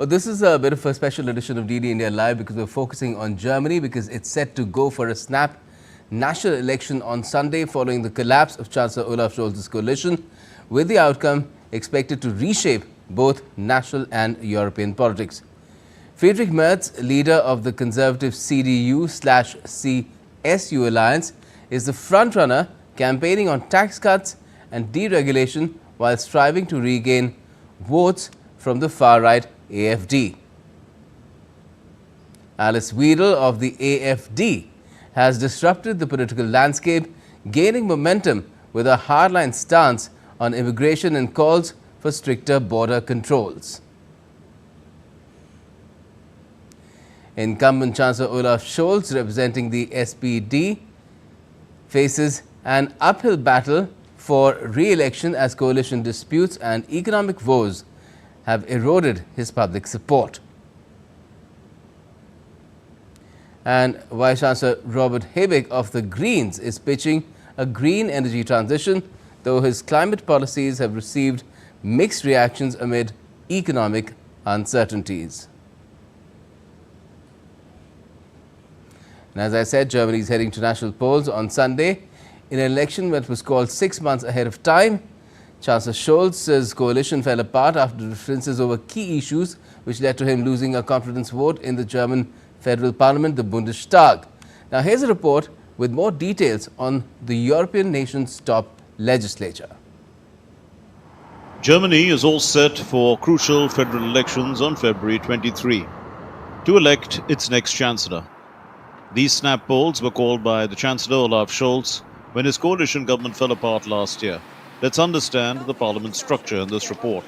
Well, this is a bit of a special edition of DD India Live because we're focusing on Germany because it's set to go for a snap national election on Sunday following the collapse of Chancellor Olaf Scholz's coalition, with the outcome expected to reshape both national and European politics. Friedrich Merz, leader of the conservative CDU/CSU alliance, is the frontrunner campaigning on tax cuts and deregulation while striving to regain votes from the far-right AfD. Alice Weidel of the AfD has disrupted the political landscape, gaining momentum with a hardline stance on immigration and calls for stricter border controls. Incumbent Chancellor Olaf Scholz, representing the SPD, faces an uphill battle for re-election as coalition disputes and economic woes have eroded his public support. And Vice Chancellor Robert Habeck of the Greens is pitching a green energy transition, though his climate policies have received mixed reactions amid economic uncertainties. And as I said, Germany is heading to national polls on Sunday in an election that was called 6 months ahead of time. Chancellor Scholz's coalition fell apart after differences over key issues, which led to him losing a confidence vote in the German federal parliament, the Bundestag. Now, here's a report with more details on the European nation's top legislature. Germany is all set for crucial federal elections on February 23 to elect its next chancellor. These snap polls were called by the Chancellor Olaf Scholz when his coalition government fell apart last year. Let's understand the parliament structure in this report.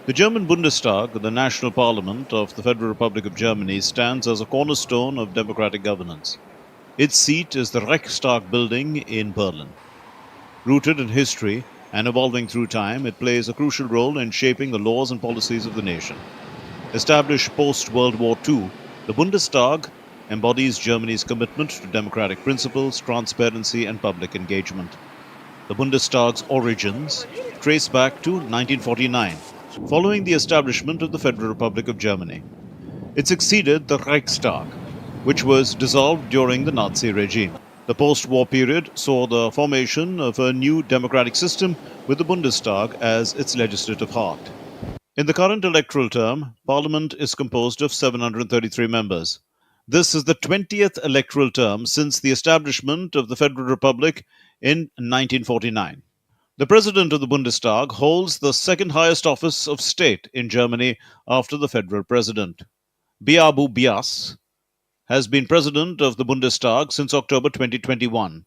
The German Bundestag, the national parliament of the Federal Republic of Germany, stands as a cornerstone of democratic governance. Its seat is the Reichstag building in Berlin. Rooted in history and evolving through time, it plays a crucial role in shaping the laws and policies of the nation. Established post-World War II, the Bundestag embodies Germany's commitment to democratic principles, transparency, and public engagement. The Bundestag's origins trace back to 1949, following the establishment of the Federal Republic of Germany. It succeeded the Reichstag, which was dissolved during the Nazi regime. The post-war period saw the formation of a new democratic system with the Bundestag as its legislative heart. In the current electoral term, Parliament is composed of 733 members. This is the 20th electoral term since the establishment of the Federal Republic in 1949. The President of the Bundestag holds the second highest office of state in Germany after the federal president. Biabu Bias has been President of the Bundestag since October 2021.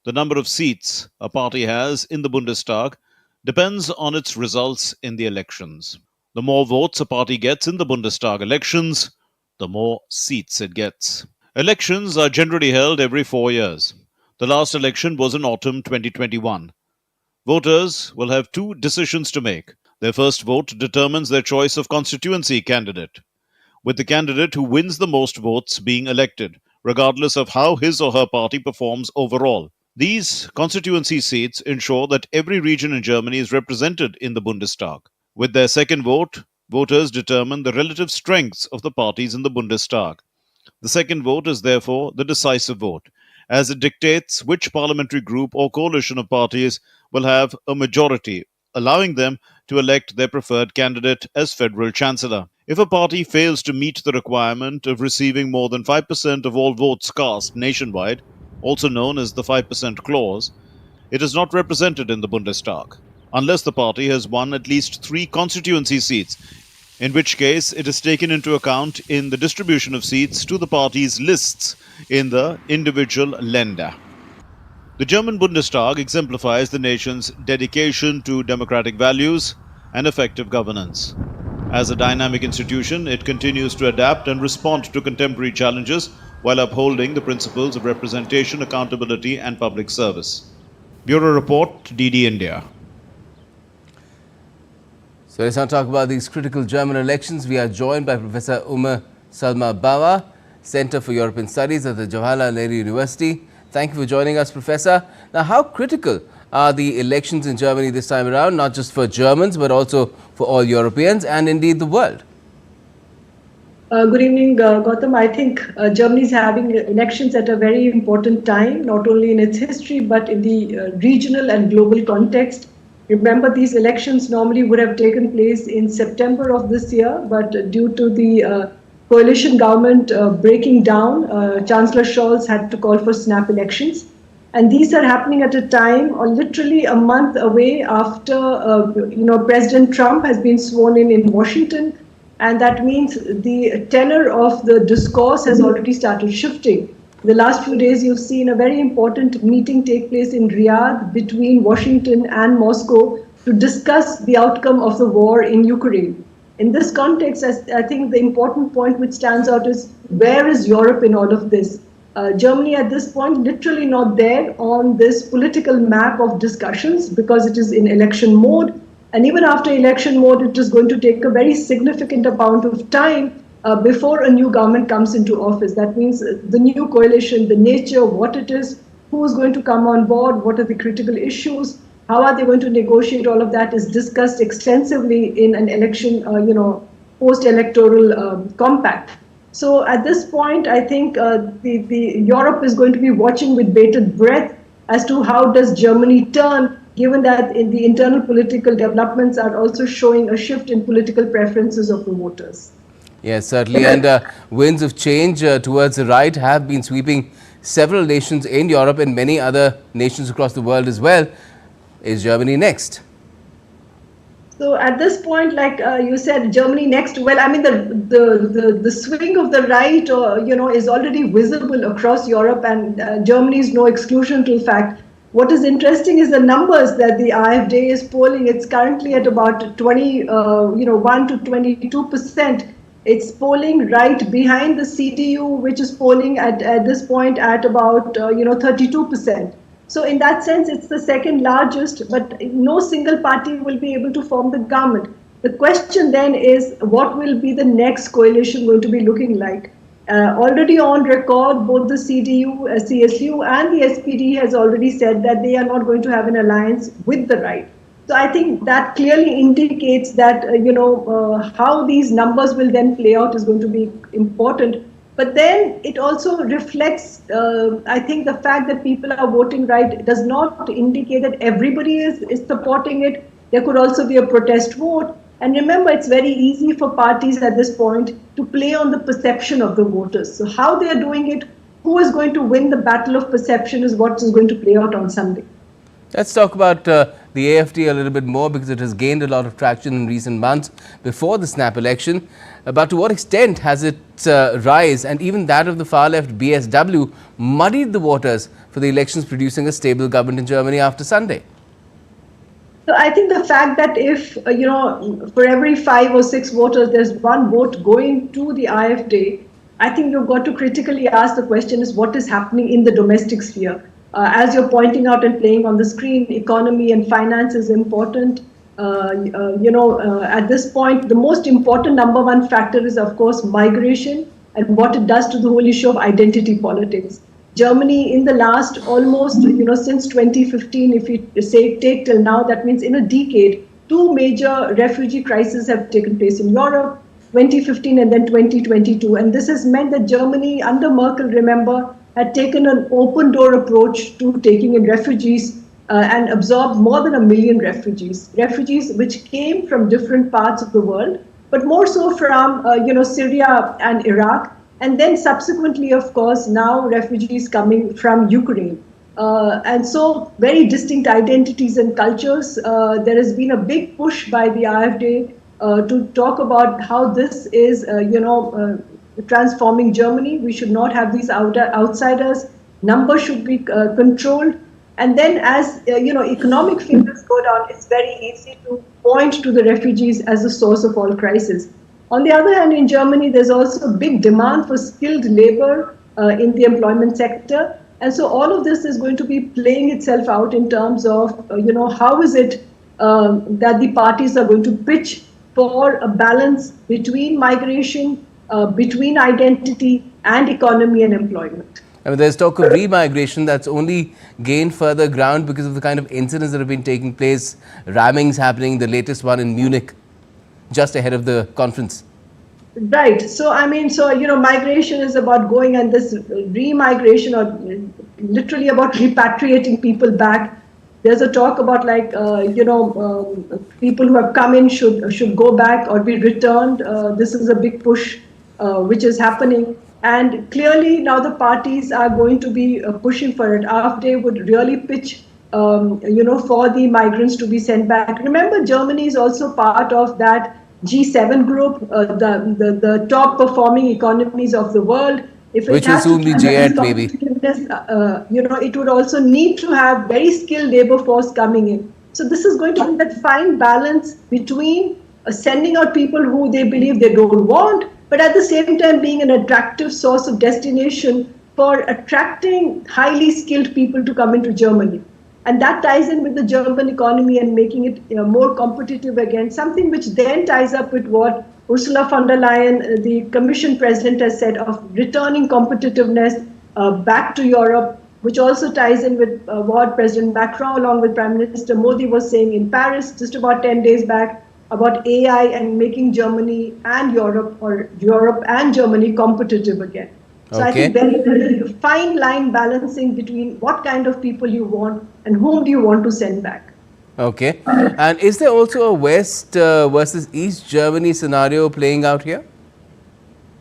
The number of seats a party has in the Bundestag depends on its results in the elections. The more votes a party gets in the Bundestag elections, the more seats it gets. Elections are generally held every 4 years. The last election was in autumn 2021. Voters will have two decisions to make. Their first vote determines their choice of constituency candidate, with the candidate who wins the most votes being elected, regardless of how his or her party performs overall. These constituency seats ensure that every region in Germany is represented in the Bundestag. With their second vote, voters determine the relative strengths of the parties in the Bundestag. The second vote is therefore the decisive vote, as it dictates which parliamentary group or coalition of parties will have a majority, allowing them to elect their preferred candidate as federal chancellor. If a party fails to meet the requirement of receiving more than 5% of all votes cast nationwide, also known as the 5% clause, it is not represented in the Bundestag, unless the party has won at least 3 constituency seats, in which case it is taken into account in the distribution of seats to the party's lists in the individual Länder. The German Bundestag exemplifies the nation's dedication to democratic values and effective governance. As a dynamic institution, it continues to adapt and respond to contemporary challenges while upholding the principles of representation, accountability, and public service. Bureau Report, DD India. So let's now talk about these critical German elections. We are joined by Professor Umar Salma Bawa, Center for European Studies at the Jawaharlal Nehru University. Thank you for joining us, Professor. Now, how critical are the elections in Germany this time around, not just for Germans, but also for all Europeans and indeed the world? Good evening, Gautam. I think Germany is having elections at a very important time, not only in its history, but in the regional and global context. Remember, these elections normally would have taken place in September of this year, but due to the coalition government breaking down, Chancellor Scholz had to call for snap elections. And these are happening at a time, or literally a month away after, President Trump has been sworn in Washington. And that means the tenor of the discourse has already started shifting. The last few days, you've seen a very important meeting take place in Riyadh between Washington and Moscow to discuss the outcome of the war in Ukraine. In this context, I think the important point which stands out is where is Europe in all of this? Germany at this point literally not there on this political map of discussions because it is in election mode. And even after election mode, it is going to take a very significant amount of time before a new government comes into office. That means the new coalition, the nature, what it is, who is going to come on board, what are the critical issues, how are they going to negotiate, all of that is discussed extensively in an election, post-electoral compact. So at this point, I think the Europe is going to be watching with bated breath as to how does Germany turn, given that in the internal political developments are also showing a shift in political preferences of the voters. Yes, certainly. And winds of change towards the right have been sweeping several nations in Europe and many other nations across the world as well. Is Germany next? So at this point, like you said, Germany next. Well, I mean, the swing of the right, is already visible across Europe, and Germany is no exclusion to the fact. What is interesting is the numbers that the AfD is polling. It's currently at about 1 to 22%. It's polling right behind the CDU, which is polling at this point at about 32%. So in that sense, it's the second largest, but no single party will be able to form the government. The question then is, what will be the next coalition going to be looking like? Already on record, both the CDU, CSU and the SPD has already said that they are not going to have an alliance with the right. So I think that clearly indicates that, how these numbers will then play out is going to be important. But then it also reflects, I think, the fact that people are voting right does not indicate that everybody is supporting it. There could also be a protest vote. And remember, it's very easy for parties at this point to play on the perception of the voters. So how they are doing it, who is going to win the battle of perception is what is going to play out on Sunday. Let's talk about the AfD a little bit more because it has gained a lot of traction in recent months before the snap election. But to what extent has its rise and even that of the far left BSW muddied the waters for the elections producing a stable government in Germany after Sunday? So I think the fact that if, for every 5 or 6 voters, there's one vote going to the AfD, I think you've got to critically ask the question is what is happening in the domestic sphere. As you're pointing out and playing on the screen, economy and finance is important. At this point, the most important number one factor is, of course, migration and what it does to the whole issue of identity politics. Germany in the last almost, since 2015, if you say take till now, that means in a decade, 2 major refugee crises have taken place in Europe, 2015 and then 2022. And this has meant that Germany under Merkel, remember, had taken an open door approach to taking in refugees and absorbed more than 1 million refugees which came from different parts of the world, but more so from, Syria and Iraq. And then subsequently, of course, now refugees coming from Ukraine. And so very distinct identities and cultures. There has been a big push by the AfD to talk about how this is, transforming Germany. We should not have these outsiders. Numbers should be controlled. And then as, economic figures go down, it's very easy to point to the refugees as the source of all crisis. On the other hand, in Germany, there's also a big demand for skilled labor in the employment sector. And so all of this is going to be playing itself out in terms of, how is it that the parties are going to pitch for a balance between migration, between identity and economy and employment. I mean, there's talk of remigration that's only gained further ground because of the kind of incidents that have been taking place, rammings happening, the latest one in Munich, just ahead of the conference. Right. So, I mean, migration is about going, and this remigration, or literally about repatriating people back. There's a talk about like, people who have come in should go back or be returned. This is a big push which is happening. And clearly now the parties are going to be pushing for it. AfD would really pitch, for the migrants to be sent back. Remember, Germany is also part of that G7 group, the top performing economies of the world. If it Which will has soon be to J8 maybe. it would also need to have very skilled labor force coming in. So this is going to be that fine balance between sending out people who they believe they don't want, but at the same time being an attractive source of destination for attracting highly skilled people to come into Germany. And that ties in with the German economy and making it more competitive again, something which then ties up with what Ursula von der Leyen, the Commission President, has said of returning competitiveness back to Europe, which also ties in with what President Macron, along with Prime Minister Modi, was saying in Paris just about 10 days back about AI and making Germany and Europe, or Europe and Germany, competitive again. So I think there is a fine line balancing between what kind of people you want and whom do you want to send back. Okay. And is there also a West versus East Germany scenario playing out here?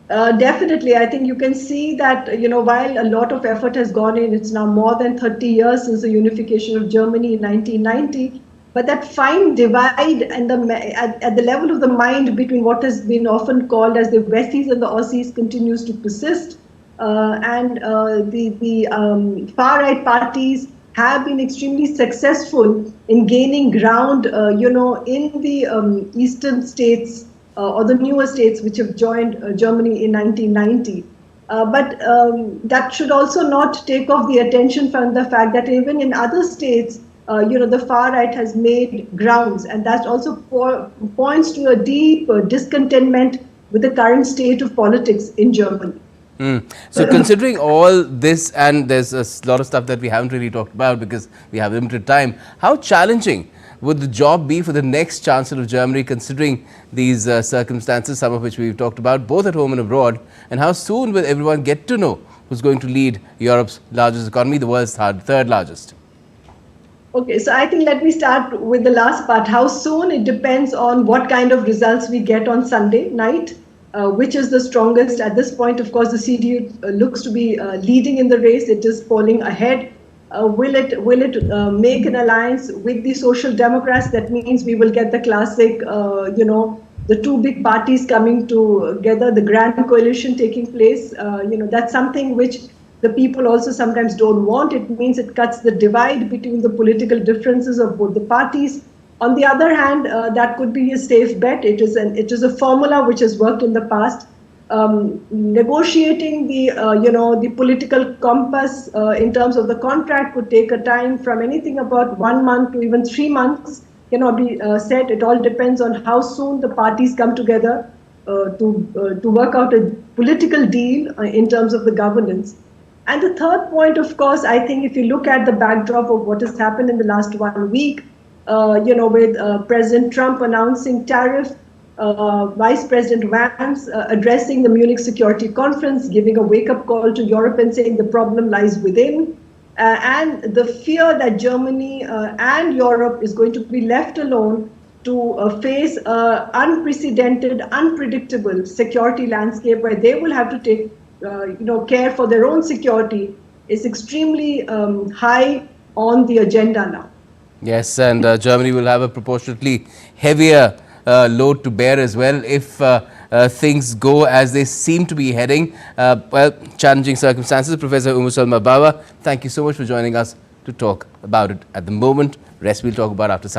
Definitely. I think you can see that, while a lot of effort has gone in, it's now more than 30 years since the unification of Germany in 1990. But that fine divide and at the level of the mind between what has been often called as the Westies and the Aussies continues to persist. The far-right parties have been extremely successful in gaining ground, in the eastern states or the newer states which have joined Germany in 1990. But that should also not take off the attention from the fact that even in other states, the far right has made grounds, and that also points to a deep discontentment with the current state of politics in Germany. So considering all this, and there's a lot of stuff that we haven't really talked about because we have limited time, how challenging would the job be for the next Chancellor of Germany, considering these circumstances, some of which we've talked about, both at home and abroad, and how soon will everyone get to know who's going to lead Europe's largest economy, the world's third largest? Okay, so I think let me start with the last part. How soon? It depends on what kind of results we get on Sunday night. Which is the strongest at this point. Of course, the CDU looks to be leading in the race. It is polling ahead. Will it make an alliance with the Social Democrats? That means we will get the classic, the two big parties coming together, the grand coalition taking place. That's something which the people also sometimes don't want. It means it cuts the divide between the political differences of both the parties. On the other hand, that could be a safe bet. It is a formula which has worked in the past. Negotiating the political compass in terms of the contract could take a time from anything about 1 month to even 3 months. Cannot be said. It all depends on how soon the parties come together to work out a political deal in terms of the governance. And the third point, of course, I think if you look at the backdrop of what has happened in the last 1 week, with President Trump announcing tariff, Vice President Vance addressing the Munich Security Conference, giving a wake-up call to Europe and saying the problem lies within, and the fear that Germany and Europe is going to be left alone to face an unprecedented, unpredictable security landscape where they will have to take care for their own security is extremely high on the agenda now. Yes, and Germany will have a proportionately heavier load to bear as well if things go as they seem to be heading. Well, challenging circumstances. Professor Salma Bawa, thank you so much for joining us to talk about it at the moment. Rest we'll talk about after